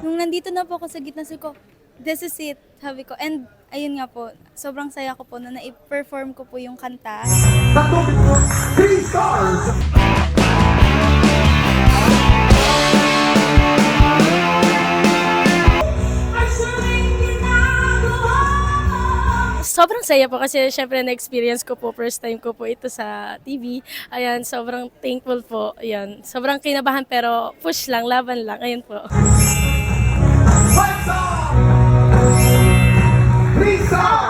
Nung nandito na po ako sa gitna, sabi ko, this is it, sabi ko. And ayun nga po, sobrang saya ko po na na-perform ko po yung kanta. 3 stars! Sobrang saya po kasi syempre na-experience ko po, first time ko po ito sa TV. Ayan, sobrang thankful po. Ayan, sobrang kinabahan pero push lang, laban lang. Ayan po. 5 stars! 3 stars!